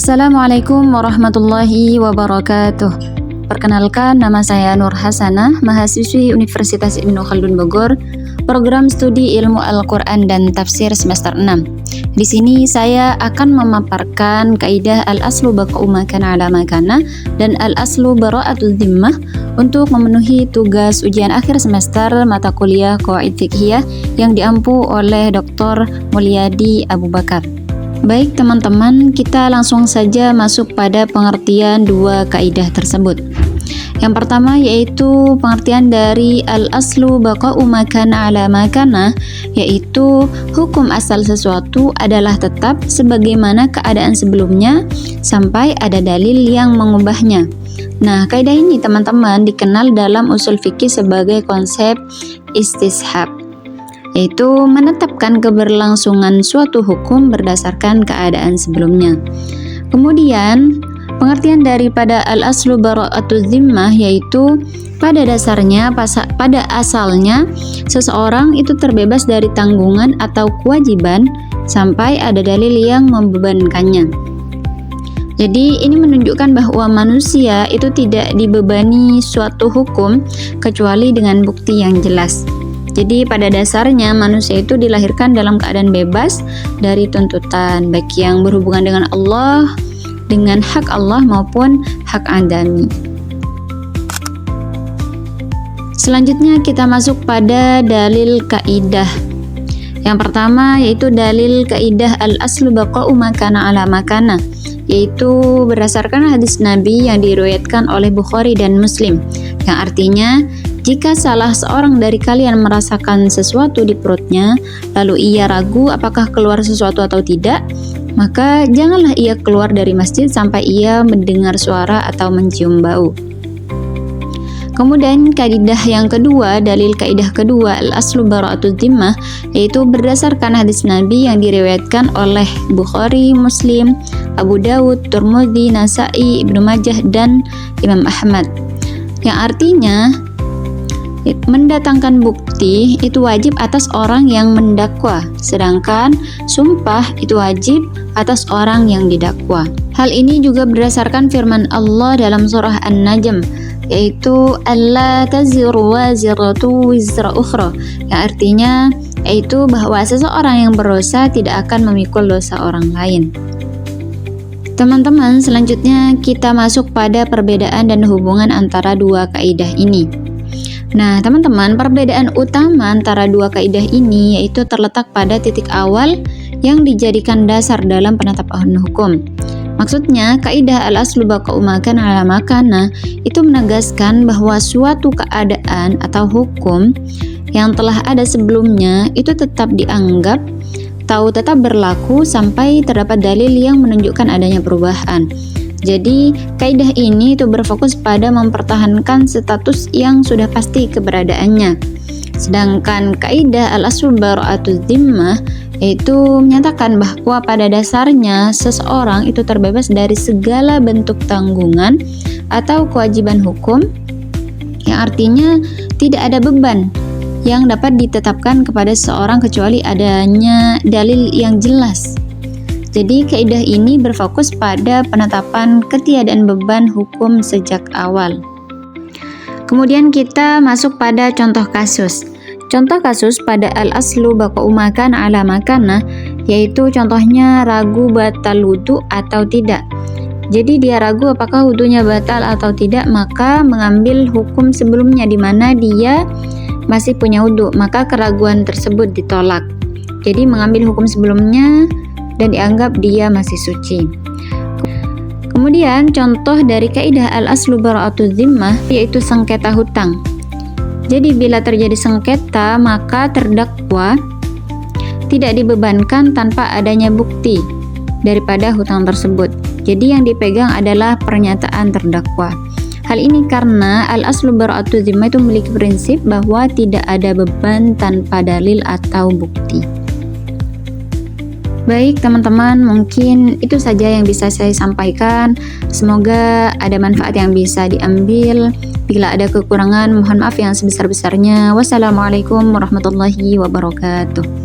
Assalamualaikum warahmatullahi wabarakatuh. Perkenalkan, nama saya Nur Hasanah, mahasiswi Universitas Ibnu Khaldun Bogor, program studi Ilmu Al-Quran dan Tafsir semester 6. Di sini saya akan memaparkan kaidah al-aslu baqa'u ma kana ala ma kana dan al-aslu bara'atul dhimmah untuk memenuhi tugas ujian akhir semester mata kuliah Qawaid Fiqhiyah yang diampu oleh Dr. Mulyadi Abu Bakar. Baik teman-teman, kita langsung saja masuk pada pengertian dua kaidah tersebut. Yang pertama yaitu pengertian dari al-aslu baqa'u ma kana ala ma kana, yaitu hukum asal sesuatu adalah tetap sebagaimana keadaan sebelumnya sampai ada dalil yang mengubahnya. Nah, kaidah ini teman-teman dikenal dalam usul fikih sebagai konsep istishab, yaitu menetapkan keberlangsungan suatu hukum berdasarkan keadaan sebelumnya. Kemudian, pengertian daripada al-aslu bara'atul dhimmah yaitu pada dasarnya, pada asalnya seseorang itu terbebas dari tanggungan atau kewajiban sampai ada dalil yang membebankannya. Jadi ini menunjukkan bahwa manusia itu tidak dibebani suatu hukum kecuali dengan bukti yang jelas. Jadi pada dasarnya manusia itu dilahirkan dalam keadaan bebas dari tuntutan, baik yang berhubungan dengan Allah, dengan hak Allah maupun hak adami. Selanjutnya kita masuk pada dalil kaidah. Yang pertama yaitu dalil kaidah al-aslu baqa'u ma kana ala ma kana, yaitu berdasarkan hadis Nabi yang diriwayatkan oleh Bukhari dan Muslim, yang artinya jika salah seorang dari kalian merasakan sesuatu di perutnya, lalu ia ragu apakah keluar sesuatu atau tidak, maka janganlah ia keluar dari masjid sampai ia mendengar suara atau mencium bau. Kemudian kaidah yang kedua, dalil kaidah kedua al-aslu bara'atul dhimmah, yaitu berdasarkan hadis Nabi yang diriwayatkan oleh Bukhari, Muslim, Abu Dawud, Tirmidzi, Nasa'i, Ibnu Majah dan Imam Ahmad, yang artinya mendatangkan bukti itu wajib atas orang yang mendakwa, sedangkan sumpah itu wajib atas orang yang didakwa. Hal ini juga berdasarkan firman Allah dalam surah An-Najm, yaitu alla taziru waziratu wizra ukhra, yang artinya yaitu bahwa seseorang yang berdosa tidak akan memikul dosa orang lain. Teman-teman, selanjutnya kita masuk pada perbedaan dan hubungan antara dua kaidah ini. Nah, teman-teman, perbedaan utama antara dua kaidah ini yaitu terletak pada titik awal yang dijadikan dasar dalam penetapan hukum. Maksudnya, kaidah al-aslu baqa'u ma kana ala ma kana itu menegaskan bahwa suatu keadaan atau hukum yang telah ada sebelumnya itu tetap dianggap atau tetap berlaku sampai terdapat dalil yang menunjukkan adanya perubahan. Jadi, kaidah ini itu berfokus pada mempertahankan status yang sudah pasti keberadaannya. Sedangkan kaidah al-aslu bara'atul dhimmah yaitu menyatakan bahwa pada dasarnya seseorang itu terbebas dari segala bentuk tanggungan atau kewajiban hukum, yang artinya tidak ada beban yang dapat ditetapkan kepada seseorang kecuali adanya dalil yang jelas. Jadi kaidah ini berfokus pada penetapan ketiadaan beban hukum sejak awal. Kemudian kita masuk pada contoh kasus. Contoh kasus pada al-aslu baqa'u ma kana ala ma kana, yaitu contohnya ragu batal wudu atau tidak. Jadi dia ragu apakah wudunya batal atau tidak, maka mengambil hukum sebelumnya di mana dia masih punya wudu, maka keraguan tersebut ditolak. Jadi mengambil hukum sebelumnya dan dianggap dia masih suci. Kemudian contoh dari kaidah al-aslu bara'atul dhimmah yaitu sengketa hutang. Jadi bila terjadi sengketa, maka terdakwa tidak dibebankan tanpa adanya bukti daripada hutang tersebut. Jadi yang dipegang adalah pernyataan terdakwa. Hal ini karena al-aslu bara'atul dhimmah itu memiliki prinsip bahwa tidak ada beban tanpa dalil atau bukti. Baik teman-teman, mungkin itu saja yang bisa saya sampaikan. Semoga ada manfaat yang bisa diambil. Bila ada kekurangan, mohon maaf yang sebesar-besarnya. Wassalamualaikum warahmatullahi wabarakatuh.